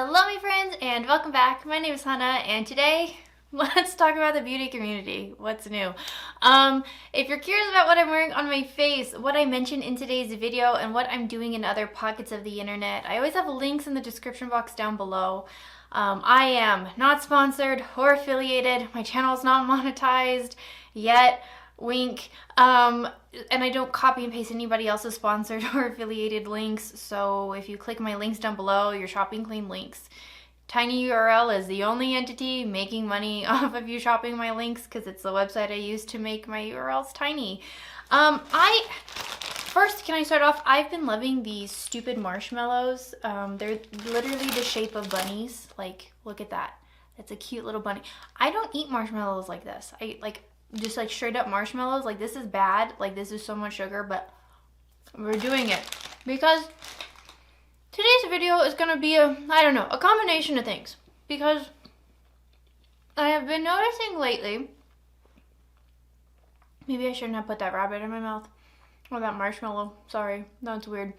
Hello my friends and welcome back. My name is Hannah and today let's talk about the beauty community. What's new? If you're curious about what I'm wearing on my face, what I mentioned in today's video, and what I'm doing in other pockets of the internet, I always have links in the description box down below. I am not sponsored or affiliated. My channel is not monetized yet. Wink. And I don't copy and paste anybody else's sponsored or affiliated links, so if you click my links down below, you're shopping clean links. TinyURL is the only entity making money off of you shopping my links because it's the website I use to make my URLs tiny. First, can I start off? I've been loving these stupid marshmallows. They're literally the shape of bunnies. Like, look at that. It's a cute little bunny. I don't eat marshmallows like this. Just like straight up marshmallows. Like, this is bad. Like, this is so much sugar, but we're doing it because today's video is gonna be a combination of things, because I have been noticing lately, maybe I shouldn't have put that rabbit in my mouth, or that marshmallow, sorry, that's weird.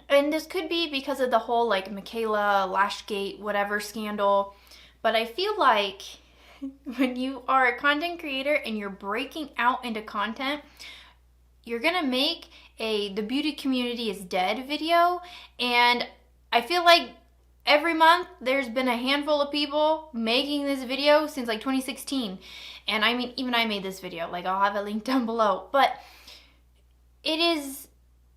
And this could be because of the whole like Michaela, Lashgate, whatever scandal, but I feel like when you are a content creator and you're breaking out into content, you're gonna make the beauty community is dead video, and I feel like every month there's been a handful of people making this video since like 2016, and I mean, even I made this video, like I'll have a link down below, but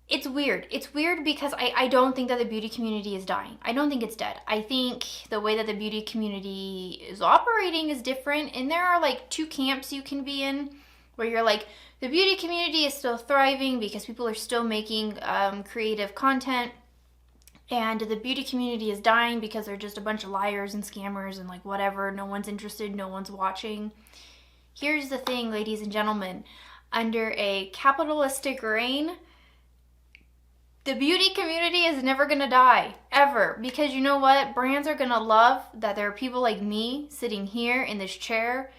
it's weird. It's weird because I don't think that the beauty community is dying. I don't think it's dead. I think the way that the beauty community is operating is different, and there are like two camps you can be in, where you're like, the beauty community is still thriving because people are still making creative content, and the beauty community is dying because they're just a bunch of liars and scammers and like whatever, no one's interested, no one's watching. Here's the thing, ladies and gentlemen, under a capitalistic reign, the beauty community is never gonna die, ever, because you know what? Brands are gonna love that there are people like me sitting here in this chair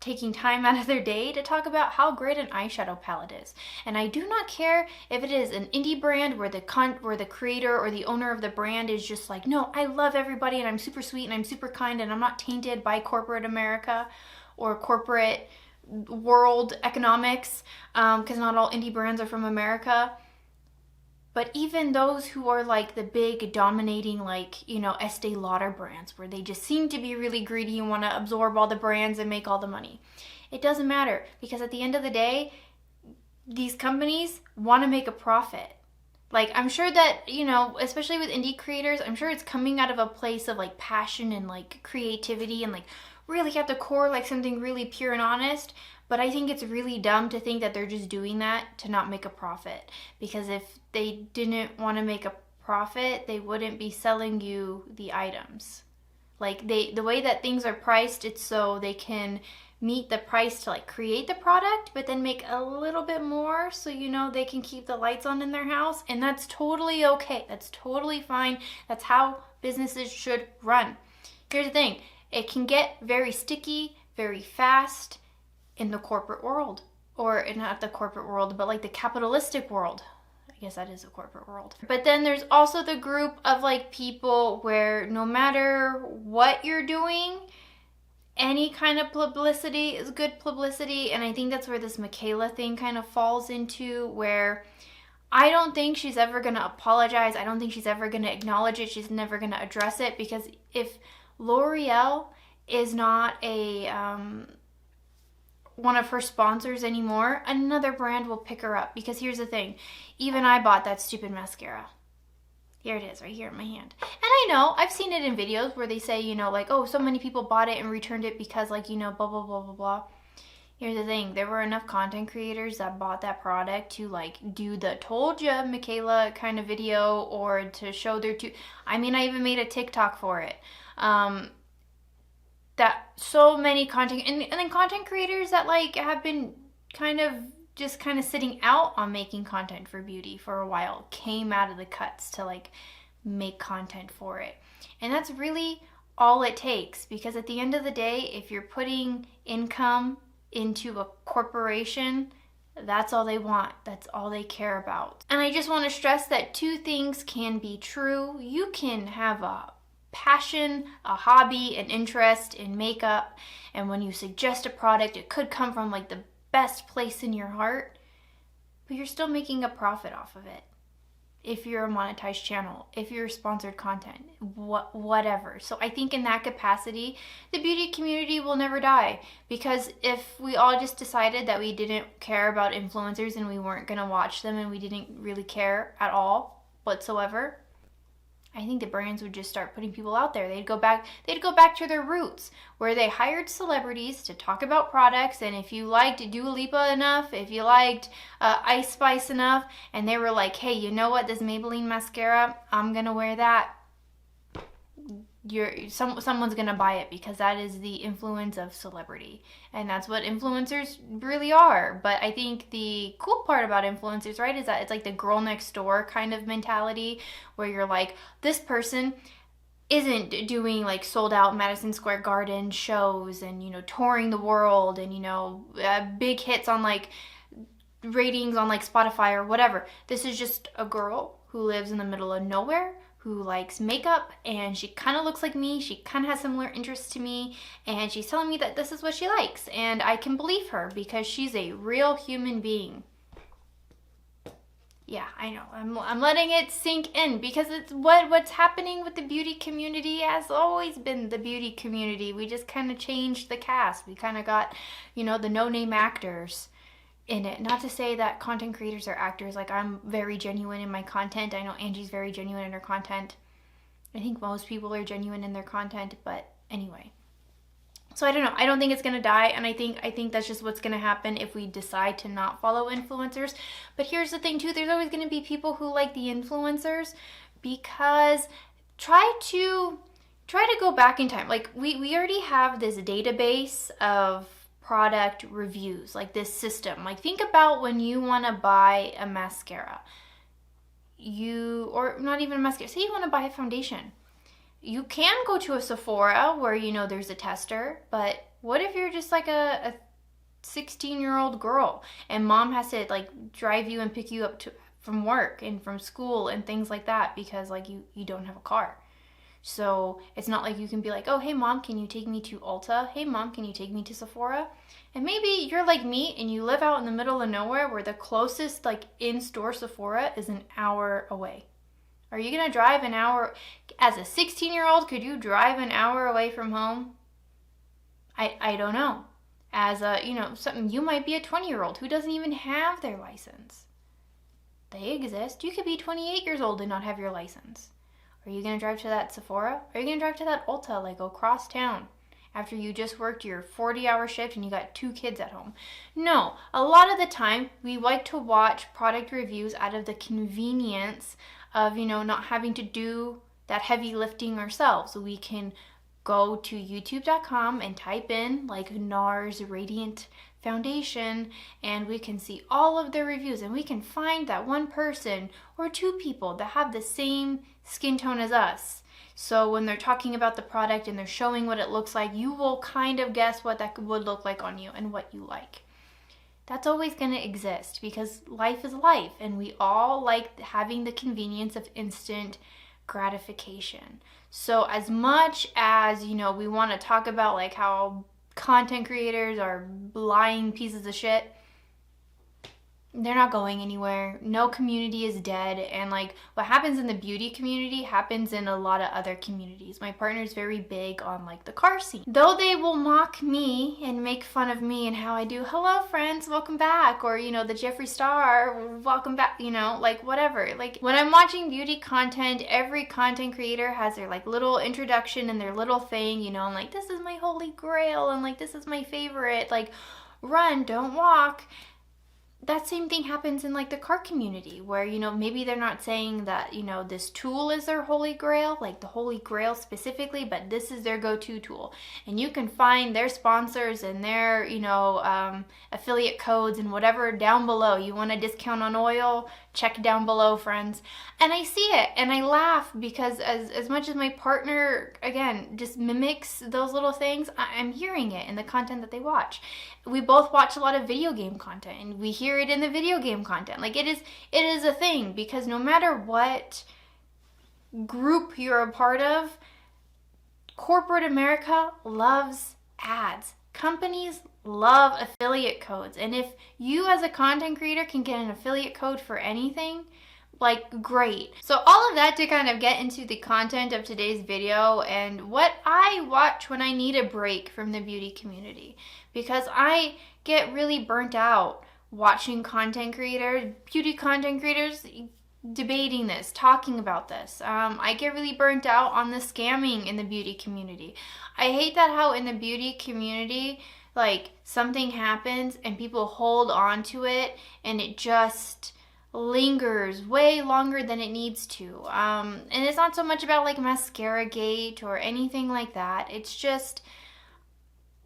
taking time out of their day to talk about how great an eyeshadow palette is. And I do not care if it is an indie brand where the creator or the owner of the brand is just like, no, I love everybody and I'm super sweet and I'm super kind and I'm not tainted by corporate America or corporate world economics, because not all indie brands are from America. But even those who are like the big dominating, like, you know, Estee Lauder brands, where they just seem to be really greedy and want to absorb all the brands and make all the money. It doesn't matter, because at the end of the day, these companies want to make a profit. Like, I'm sure that, you know, especially with indie creators, I'm sure it's coming out of a place of like passion and like creativity and like really at the core, like something really pure and honest. But I think it's really dumb to think that they're just doing that to not make a profit. Because if they didn't want to make a profit, they wouldn't be selling you the items. Like, the way that things are priced, it's so they can meet the price to like create the product, but then make a little bit more so, you know, they can keep the lights on in their house. And that's totally okay. That's totally fine. That's how businesses should run. Here's the thing. It can get very sticky, very fast, in the corporate world, or not the corporate world, but like the capitalistic world. I guess that is a corporate world. But then there's also the group of like people where no matter what you're doing, any kind of publicity is good publicity. And I think that's where this Michaela thing kind of falls into, where I don't think she's ever gonna apologize. I don't think she's ever gonna acknowledge it. She's never gonna address it, because if L'Oreal is not one of her sponsors anymore, another brand will pick her up. Because here's the thing, even I bought that stupid mascara. Here it is, right here in my hand. And I know, I've seen it in videos where they say, you know, like, oh, so many people bought it and returned it because, like, you know, blah, blah, blah, blah, blah. Here's the thing, there were enough content creators that bought that product to, like, do the told ya Michaela kind of video, or to show their I mean, I even made a TikTok for it. That so many content, and then content creators that like have been kind of sitting out on making content for beauty for a while came out of the cuts to like make content for it. And that's really all it takes, because at the end of the day, if you're putting income into a corporation, That's all they want. That's all they care about. And I just want to stress that two things can be true. You can have a passion, a hobby, an interest in makeup, and when you suggest a product, it could come from like the best place in your heart, but you're still making a profit off of it. If you're a monetized channel, if you're sponsored content, whatever. So I think in that capacity, the beauty community will never die, because if we all just decided that we didn't care about influencers and we weren't going to watch them and we didn't really care at all whatsoever, I think the brands would just start putting people out there. They'd go back to their roots, where they hired celebrities to talk about products, and if you liked Dua Lipa enough, if you liked Ice Spice enough, and they were like, hey, you know what, this Maybelline mascara, I'm gonna wear that, someone's gonna buy it, because that is the influence of celebrity, and that's what influencers really are. But I think the cool part about influencers, right, is that it's like the girl next door kind of mentality, where you're like, this person isn't doing like sold out Madison Square Garden shows and, you know, touring the world and, you know, big hits on like ratings on like Spotify or whatever. This is just a girl who lives in the middle of nowhere, who likes makeup, and she kind of looks like me, she kind of has similar interests to me, and she's telling me that this is what she likes, and I can believe her because she's a real human being. Yeah, I know, I'm letting it sink in, because it's what's happening with the beauty community has always been the beauty community. We just kind of changed the cast. We kind of got, you know, the no-name actors in it. Not to say that content creators are actors. Like, I'm very genuine in my content. I know Angie's very genuine in her content. I think most people are genuine in their content, but anyway. So I don't know. I don't think it's gonna die, and I think that's just what's gonna happen if we decide to not follow influencers. But here's the thing too, there's always gonna be people who like the influencers, because try to go back in time. Like, we already have this database of product reviews, like this system. Like, think about when you want to buy a mascara, or not even a mascara, say you want to buy a foundation. You can go to a Sephora where, you know, there's a tester, but what if you're just like a 16-year-old girl and mom has to like drive you and pick you up from work and from school and things like that, because like you don't have a car? So it's not like you can be like, oh, hey mom, can you take me to Ulta? Hey mom, can you take me to Sephora? And maybe you're like me and you live out in the middle of nowhere where the closest like in-store Sephora is an hour away. Are you gonna drive an hour? As a 16-year-old, could you drive an hour away from home? I don't know. As a, you know, you might be a 20-year-old who doesn't even have their license. They exist. You could be 28 years old and not have your license. Are you going to drive to that Sephora? Are you going to drive to that Ulta, like across town, after you just worked your 40-hour shift and you got 2 kids at home? No. A lot of the time, we like to watch product reviews out of the convenience of, you know, not having to do that heavy lifting ourselves. So we can go to youtube.com and type in like NARS Radiant Foundation, and we can see all of the reviews, and we can find that one person or 2 people that have the same skin tone as us. So when they're talking about the product and they're showing what it looks like, you will kind of guess what that would look like on you and what you like. That's always going to exist, because life is life, and we all like having the convenience of instant gratification. So as much as, you know, we want to talk about like how content creators are lying pieces of shit, they're not going anywhere. No community is dead. And like what happens in the beauty community happens in a lot of other communities. My partner's very big on like the car scene. Though they will mock me and make fun of me and how I do, hello friends, welcome back. Or, you know, the Jeffree Star, welcome back, you know, like whatever. Like when I'm watching beauty content, every content creator has their like little introduction and their little thing, you know, and like, this is my holy grail, and like, this is my favorite, like run, don't walk. That same thing happens in like the car community, where, you know, maybe they're not saying that, you know, this tool is their holy grail, like the holy grail specifically, but this is their go-to tool. And you can find their sponsors and their, you know, affiliate codes and whatever down below. You want a discount on oil? check down below, friends. And I see it and I laugh because as much as my partner, again, just mimics those little things, I'm hearing it in the content that they watch. We both watch a lot of video game content and we hear it in the video game content. Like it is a thing, because no matter what group you're a part of, corporate America loves ads. Companies love affiliate codes. And if you as a content creator can get an affiliate code for anything, like, great. So all of that to kind of get into the content of today's video and what I watch when I need a break from the beauty community. Because I get really burnt out watching content creators, beauty content creators, debating this, talking about this. I get really burnt out on the scamming in the beauty community. I hate that how in the beauty community, like, something happens and people hold on to it and it just lingers way longer than it needs to. And it's not so much about like mascara gate or anything like that. It's just,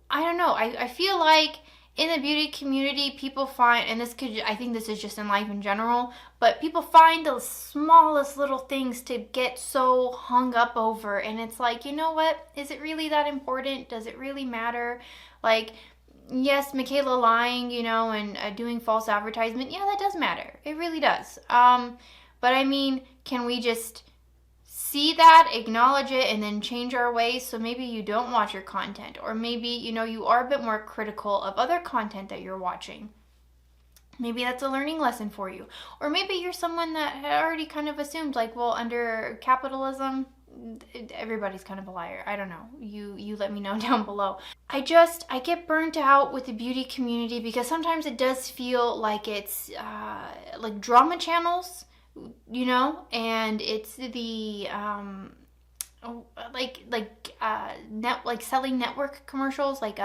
I don't know. I feel like in the beauty community, people find, and I think this is just in life in general, but people find the smallest little things to get so hung up over. And it's like, you know what? Is it really that important? Does it really matter? Like, yes, Michaela lying, and doing false advertisement. Yeah, that does matter. It really does. But I mean, can we just see that, acknowledge it, and then change our ways so maybe you don't watch your content, or maybe you are a bit more critical of other content that you're watching. Maybe that's a learning lesson for you. Or maybe you're someone that had already kind of assumed, like, well, under capitalism, everybody's kind of a liar. I don't know. You let me know down below. I get burnt out with the beauty community because sometimes it does feel like it's like drama channels, and it's the like selling network commercials, like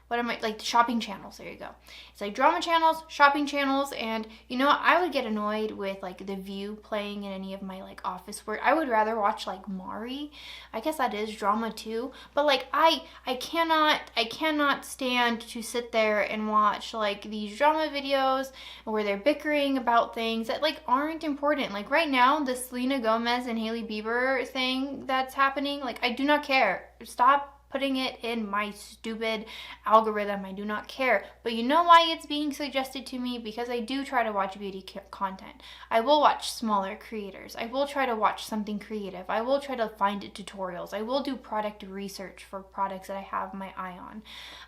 like shopping channels. There you go. It's like drama channels, shopping channels, and I would get annoyed with like The View playing in any of my like office work. I would rather watch like Mari. I guess that is drama too, but like I cannot stand to sit there and watch like these drama videos where they're bickering about things that like aren't important. Like right now, the Selena Gomez and Hailey Bieber thing that's happening, like I do not care. Stop putting it in my stupid algorithm. I do not care. But you know why it's being suggested to me? Because I do try to watch beauty content. I will watch smaller creators. I will try to watch something creative. I will try to find tutorials. I will do product research for products that I have my eye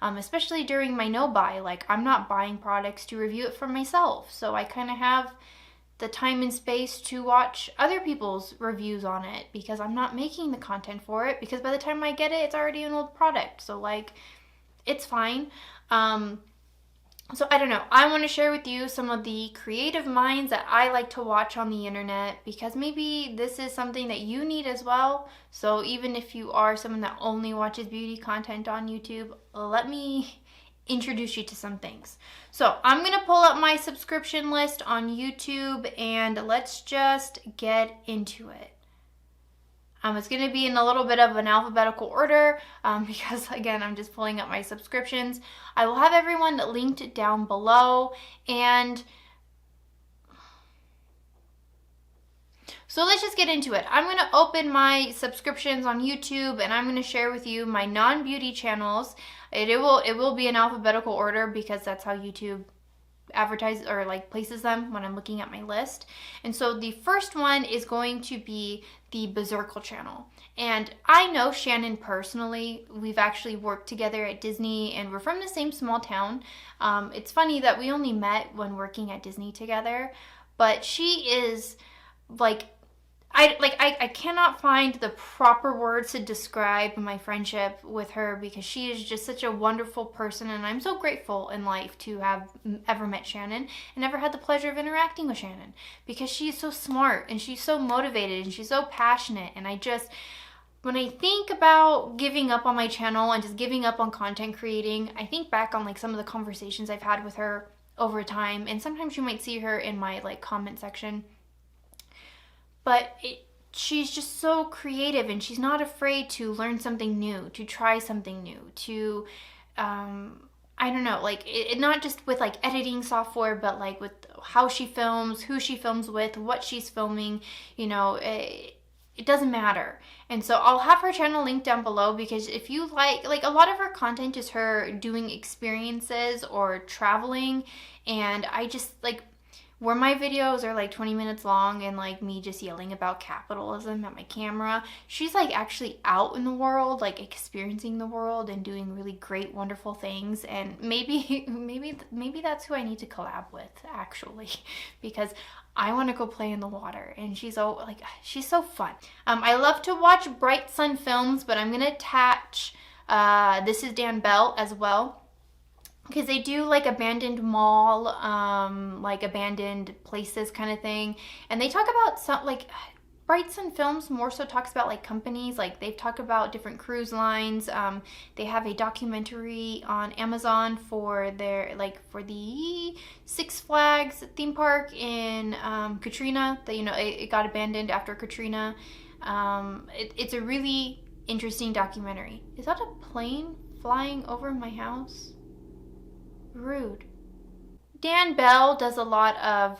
on. Especially during my no buy. Like, I'm not buying products to review it for myself. So I kind of have the time and space to watch other people's reviews on it because I'm not making the content for it, because by the time I get it, it's already an old product. So like, it's fine. So I don't know. I want to share with you some of the creative minds that I like to watch on the internet, because maybe this is something that you need as well. So even if you are someone that only watches beauty content on YouTube, let me introduce you to some things. So I'm gonna pull up my subscription list on YouTube and let's just get into it. It's gonna be in a little bit of an alphabetical order because again, I'm just pulling up my subscriptions. I will have everyone linked down below, and so let's just get into it. I'm going to open my subscriptions on YouTube and I'm going to share with you my non-beauty channels. It will be in alphabetical order because that's how YouTube advertises or like places them when I'm looking at my list. And so the first one is going to be the BahZerkle channel. And I know Shannon personally. We've actually worked together at Disney and we're from the same small town. It's funny that we only met when working at Disney together, but she is like, I cannot find the proper words to describe my friendship with her, because she is just such a wonderful person, and I'm so grateful in life to have ever met Shannon and ever had the pleasure of interacting with Shannon, because she is so smart and she's so motivated and she's so passionate. And when I think about giving up on my channel and just giving up on content creating, I think back on like some of the conversations I've had with her over time, and sometimes you might see her in my like comment section. But she's just so creative and she's not afraid to learn something new, to try something new, to, I I don't know, like not just with like editing software, but like with how she films, who she films with, what she's filming, you know, it doesn't matter. And so I'll have her channel linked down below, because if you like a lot of her content is her doing experiences or traveling, and I just like, where my videos are like 20 minutes long and like me just yelling about capitalism at my camera, she's like actually out in the world, like experiencing the world and doing really great, wonderful things. And maybe that's who I need to collab with, actually, because I want to go play in the water, and she's so fun. I love to watch BrightSunFilms, but I'm gonna attach This Is Dan Bell as well, because they do like abandoned mall, like abandoned places kind of thing. And they talk about some, like, BrightSunFilms more so talks about like companies, like they've talked about different cruise lines. They have a documentary on Amazon for their, like, for the Six Flags theme park in Katrina, that, you know, it got abandoned after Katrina. It's a really interesting documentary. Is that a plane flying over my house? Rude. Dan Bell does a lot of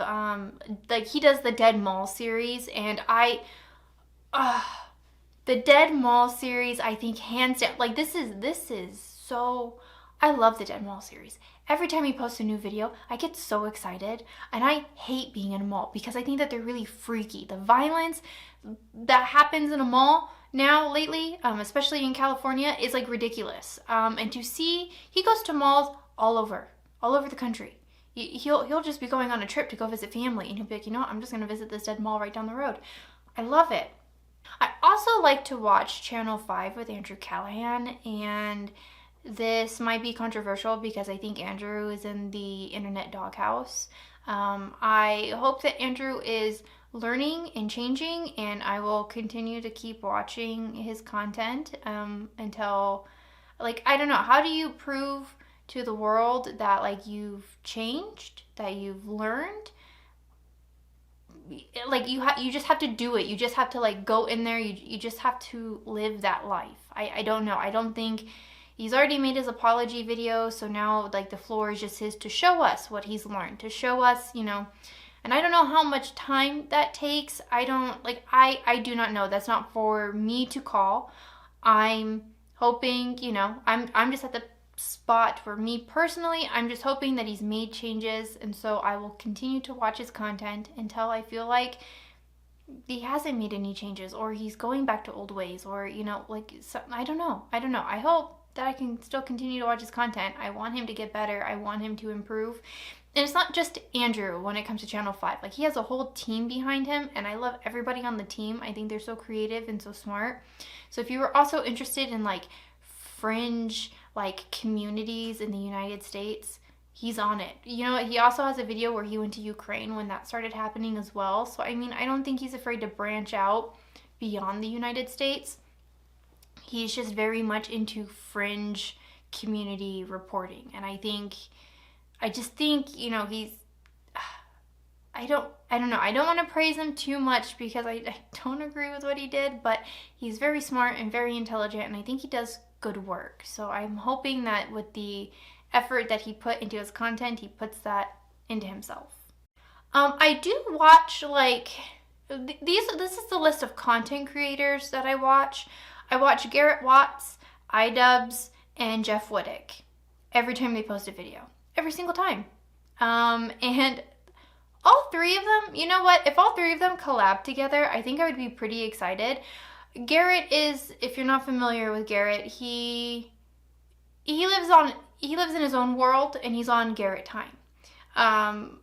like, he does the Dead Mall series, and the Dead Mall series, I think hands down, like, this is so, I love the Dead Mall series. Every time he posts a new video, I get so excited, and I hate being in a mall because I think that they're really freaky. The violence that happens in a mall now lately, especially in California, is like ridiculous. And to see, he goes to malls all over the country. He'll just be going on a trip to go visit family, and he'll be like, you know what, I'm just going to visit this dead mall right down the road. I love it. I also like to watch Channel 5 with Andrew Callahan, and this might be controversial because I think Andrew is in the internet doghouse. I hope that Andrew is learning and changing, and I will continue to keep watching his content until, like, I don't know, how do you prove to the world that, like, you've changed, that you've learned? Like, you just have to do it. You just have to, like, go in there. You just have to live that life. I don't know. I don't think, he's already made his apology video, so now, like, the floor is just his to show us what he's learned, to show us, you know. And I don't know how much time that takes. I do not know. That's not for me to call. I'm hoping, you know, I'm just at the spot for me personally. I'm just hoping that he's made changes, and so I will continue to watch his content until I feel like he hasn't made any changes, or he's going back to old ways, or, you know, like, so, I don't know. I hope that I can still continue to watch his content. I want him to get better. I want him to improve. And it's not just Andrew when it comes to Channel 5. Like, he has a whole team behind him, and I love everybody on the team. I think they're so creative and so smart. So if you were also interested in, like, fringe, like, communities in the United States, he's on it. You know, he also has a video where he went to Ukraine when that started happening as well. So, I mean, I don't think he's afraid to branch out beyond the United States. He's just very much into fringe community reporting. And I just think, you know, I don't know. I don't want to praise him too much because I don't agree with what he did, but he's very smart and very intelligent, and I think he does good work. So I'm hoping that with the effort that he put into his content, he puts that into himself. I do watch, like, this is the list of content creators that I watch. I watch GarrettWatts, iDubbbz, and Jeff Wittek every time they post a video. Every single time. And all three of them, you know what? If all three of them collab together, I think I would be pretty excited. Garrett is, if you're not familiar with Garrett, he lives in his own world, and he's on Garrett time.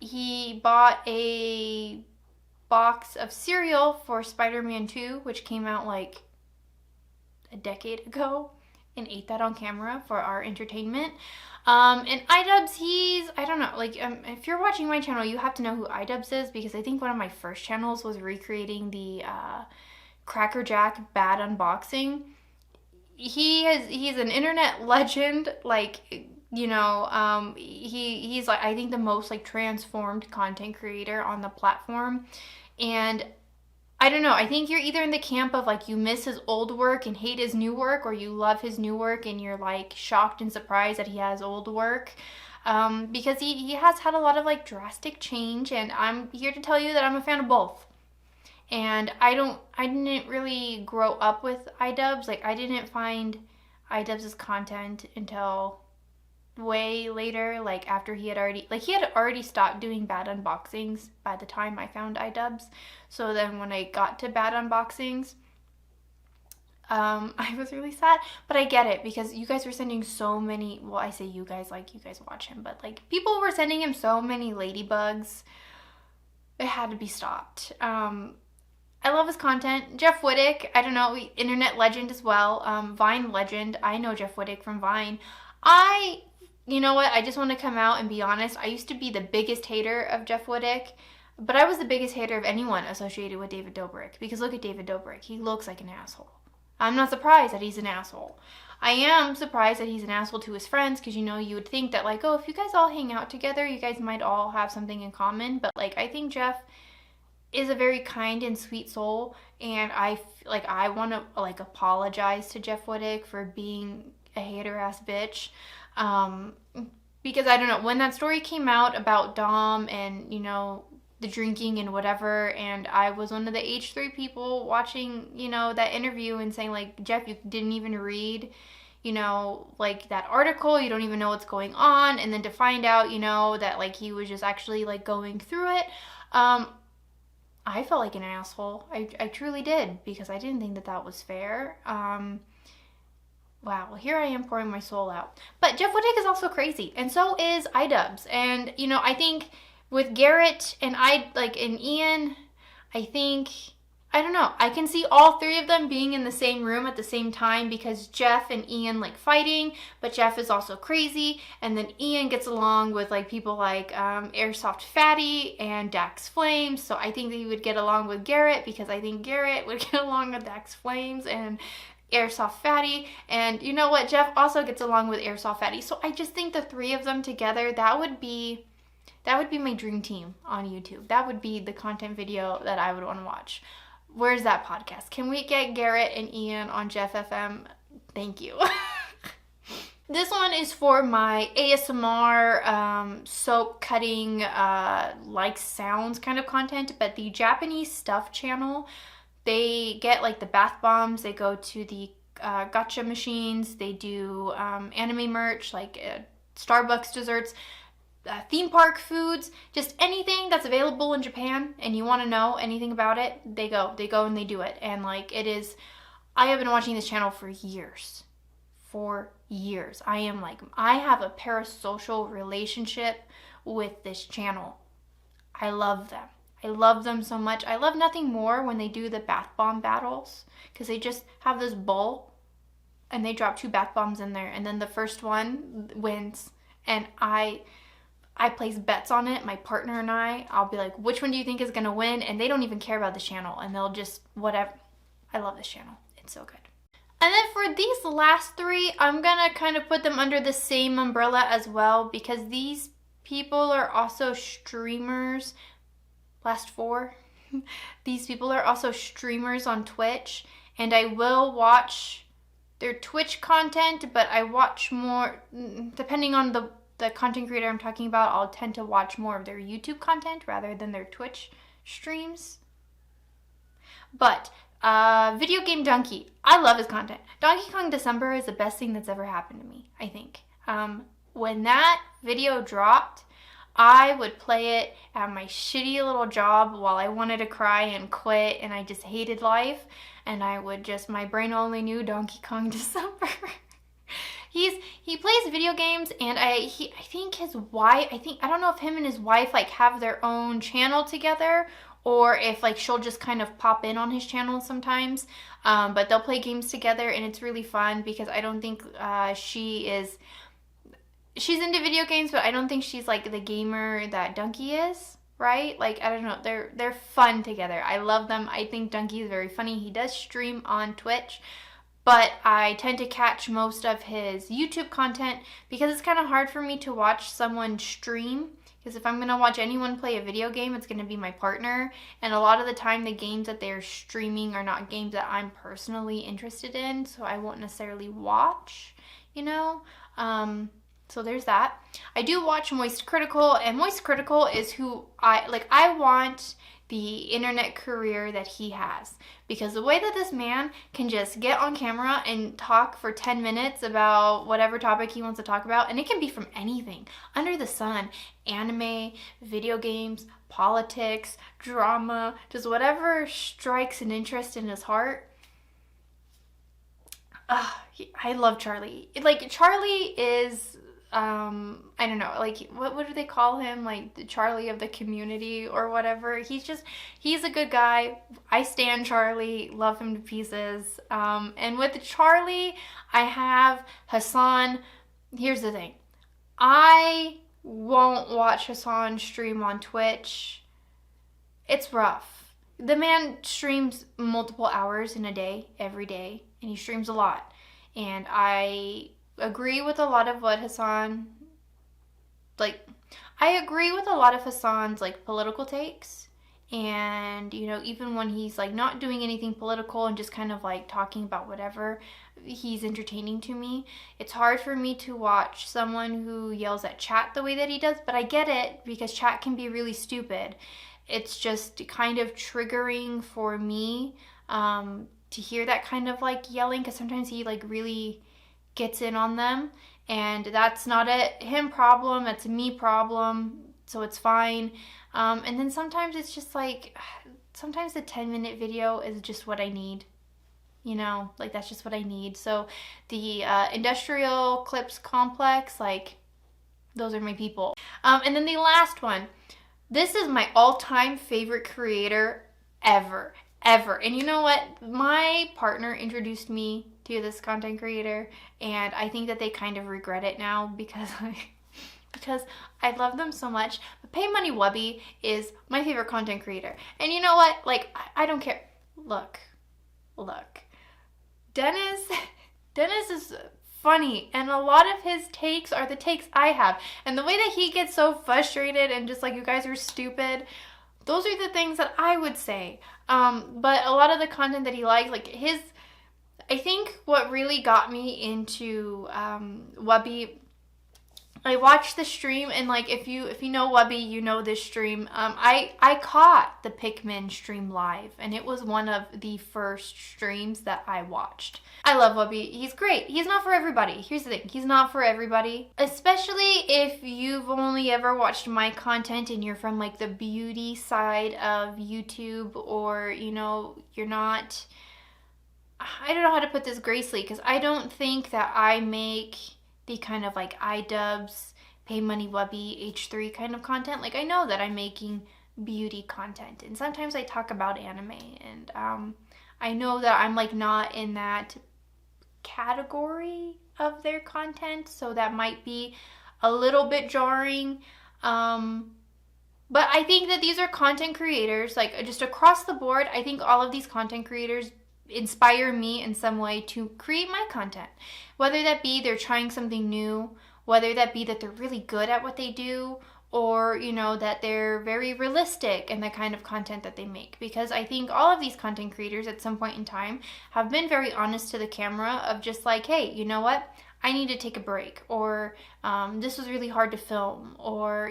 He bought a box of cereal for Spider-Man 2, which came out like a decade ago, and ate that on camera for our entertainment. And iDubbbz, I don't know, like, if you're watching my channel, you have to know who iDubbbz is, because I think one of my first channels was recreating the Cracker Jack bad unboxing. He's an internet legend, like, you know, he's like, I think the most, like, transformed content creator on the platform, and I don't know. I think you're either in the camp of like you miss his old work and hate his new work, or you love his new work and you're like shocked and surprised that he has old work. Because he has had a lot of like drastic change, and I'm here to tell you that I'm a fan of both. And I didn't really grow up with iDubbbz. Like, I didn't find iDubbbz's content until way later, like after he had already stopped doing bad unboxings by the time I found iDubbbz. So then when I got to bad unboxings, I was really sad, but I get it because you guys were sending so many, well, I say you guys, like you guys watch him, but like people were sending him so many ladybugs. It had to be stopped. I love his content. Jeff Wittek, I don't know, internet legend as well. Vine legend. I know Jeff Wittek from Vine. You know what? I just want to come out and be honest. I used to be the biggest hater of Jeff Wittek, but I was the biggest hater of anyone associated with David Dobrik. Because look at David Dobrik. He looks like an asshole. I'm not surprised that he's an asshole. I am surprised that he's an asshole to his friends, because, you know, you would think that, like, oh, if you guys all hang out together, you guys might all have something in common. But, like, I think Jeff is a very kind and sweet soul, and I want to, like, apologize to Jeff Wittek for being a hater-ass bitch. Because I don't know, when that story came out about Dom and, you know, the drinking and whatever, and I was one of the H3 people watching, you know, that interview and saying, like, Jeff, you didn't even read, you know, like, that article, you don't even know what's going on, and then to find out, you know, that, like, he was just actually, like, going through it, I felt like an asshole. I truly did, because I didn't think that that was fair. Wow, well, here I am pouring my soul out. But Jeff Wittek is also crazy, and so is iDubbbz. And, you know, I think with Garrett and and Ian, I don't know, I can see all three of them being in the same room at the same time, because Jeff and Ian like fighting, but Jeff is also crazy, and then Ian gets along with like people like Airsoft Fatty and Dax Flames, so I think that he would get along with Garrett, because I think Garrett would get along with Dax Flames and Airsoft Fatty, and you know what, Jeff also gets along with Airsoft Fatty. So I just think the three of them together, that would be my dream team on YouTube. That would be the content video that I would want to watch. Where's that podcast? Can we get Garrett and Ian on Jeff FM? Thank you. This one is for my ASMR, soap cutting, like sounds kind of content, but the Japanese Stuff channel. They get like the bath bombs, they go to the gacha machines, they do anime merch, like Starbucks desserts, theme park foods, just anything that's available in Japan and you want to know anything about it, they go and they do it. And like it is, I have been watching this channel for years. I have a parasocial relationship with this channel. I love them. I love them so much. I love nothing more when they do the bath bomb battles, because they just have this bowl and they drop 2 bath bombs in there, and then the first one wins. And I place bets on it. My partner and I'll be like, which one do you think is gonna win? And they don't even care about the channel, and they'll just whatever. I love this channel. It's so good. And then for these last 3, I'm gonna kind of put them under the same umbrella as well, because these people are also streamers. Last 4. These people are also streamers on Twitch, and I will watch their Twitch content, but I watch more, depending on the content creator I'm talking about, I'll tend to watch more of their YouTube content rather than their Twitch streams. But videogamedunkey, I love his content. Donkey Kong December is the best thing that's ever happened to me, I think. When that video dropped, I would play it at my shitty little job while I wanted to cry and quit, and I just hated life, and I would just, my brain only knew Donkey Kong December. He plays video games, and I think his wife, I don't know if him and his wife like have their own channel together, or if like she'll just kind of pop in on his channel sometimes, but they'll play games together, and it's really fun, because I don't think she's into video games, but I don't think she's like the gamer that Dunkey is, right? Like, I don't know, they're fun together. I love them. I think Dunkey is very funny. He does stream on Twitch, but I tend to catch most of his YouTube content, because it's kind of hard for me to watch someone stream, Because if I'm going to watch anyone play a video game, it's going to be my partner. And a lot of the time, the games that they're streaming are not games that I'm personally interested in. So I won't necessarily watch, you know? So there's that. I do watch Moist Critical. And Moist Critical is who I want the internet career that he has. Because the way that this man can just get on camera and talk for 10 minutes about whatever topic he wants to talk about, and it can be from anything under the sun, anime, video games, politics, drama, just whatever strikes an interest in his heart. I love Charlie. Like, Charlie is, I don't know, like, what do they call him? Like, the Charlie of the community or whatever. He's a good guy. I stan Charlie, love him to pieces. And with Charlie, I have Hassan. Here's the thing. I won't watch Hassan stream on Twitch. It's rough. The man streams multiple hours in a day, every day, and he streams a lot. And I agree with a lot of what Hassan, I agree with a lot of Hassan's, political takes. And, you know, even when he's, not doing anything political and just kind of, talking about whatever, he's entertaining to me. It's hard for me to watch someone who yells at chat the way that he does, but I get it, because chat can be really stupid. It's just kind of triggering for me to hear that kind of, yelling, because sometimes he, really gets in on them, and that's not a him problem, it's a me problem, so it's fine. And then sometimes it's just sometimes the 10-minute video is just what I need, you know, that's just what I need. So the Industrial Clips Complex, those are my people. And then the last one, this is my all-time favorite creator ever. And you know what? My partner introduced me to this content creator, and I think that they kind of regret it now because I love them so much. But Pay Money Wubby is my favorite content creator. And you know what? I don't care. Look. Dennis is funny, and a lot of his takes are the takes I have. And the way that he gets so frustrated and just you guys are stupid, those are the things that I would say. But a lot of the content that he likes, I think what really got me into Wubby, I watched the stream, and if you know Wubby, you know this stream. I caught the Pikmin stream live, and it was one of the first streams that I watched. I love Wubby. He's great. He's not for everybody. Here's the thing. He's not for everybody. Especially if you've only ever watched my content and you're from the beauty side of YouTube, or you're not, I don't know how to put this gracefully, because I don't think that I make the kind of iDubbbz, Pay Money Wubby, H3 kind of content. I know that I'm making beauty content, and sometimes I talk about anime, and I know that I'm not in that category of their content, so that might be a little bit jarring. But I think that these are content creators, just across the board. I think all of these content creators inspire me in some way to create my content, whether that be they're trying something new, whether that be that they're really good at what they do, or that they're very realistic in the kind of content that they make. Because I think all of these content creators at some point in time have been very honest to the camera of just hey, you know what, I need to take a break, or this was really hard to film, or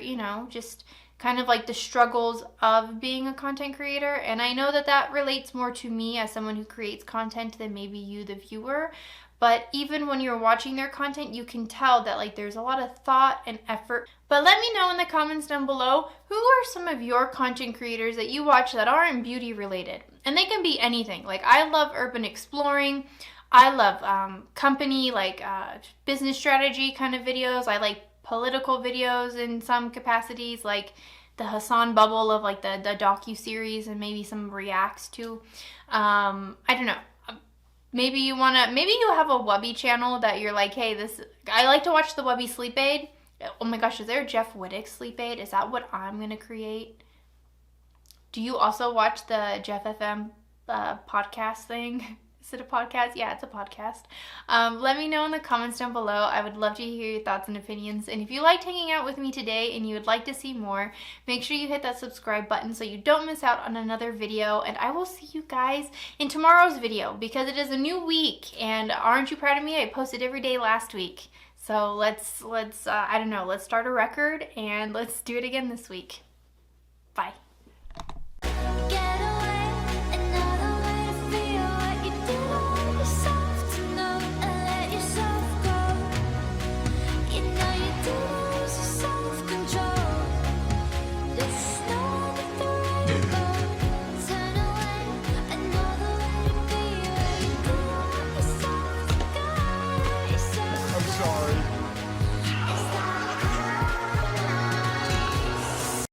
just kind of the struggles of being a content creator. And I know that that relates more to me as someone who creates content than maybe you, the viewer. But even when you're watching their content, you can tell that there's a lot of thought and effort. But let me know in the comments down below, who are some of your content creators that you watch that aren't beauty related? And they can be anything. I love urban exploring. I love company, business strategy kind of videos. I like political videos in some capacities, the Hassan bubble of the docu-series, and maybe some reacts to. I don't know. Maybe you have a Wubby channel that you're hey, I like to watch the Wubby Sleep Aid. Oh my gosh, is there a Jeff Wittick Sleep Aid? Is that what I'm going to create? Do you also watch the Jeff FM podcast thing? Is it a podcast? Yeah, it's a podcast. Let me know in the comments down below. I would love to hear your thoughts and opinions. And if you liked hanging out with me today and you would like to see more, make sure you hit that subscribe button so you don't miss out on another video. And I will see you guys in tomorrow's video because it is a new week. And aren't you proud of me? I posted every day last week. So let's I don't know, let's start a record and let's do it again this week. Bye.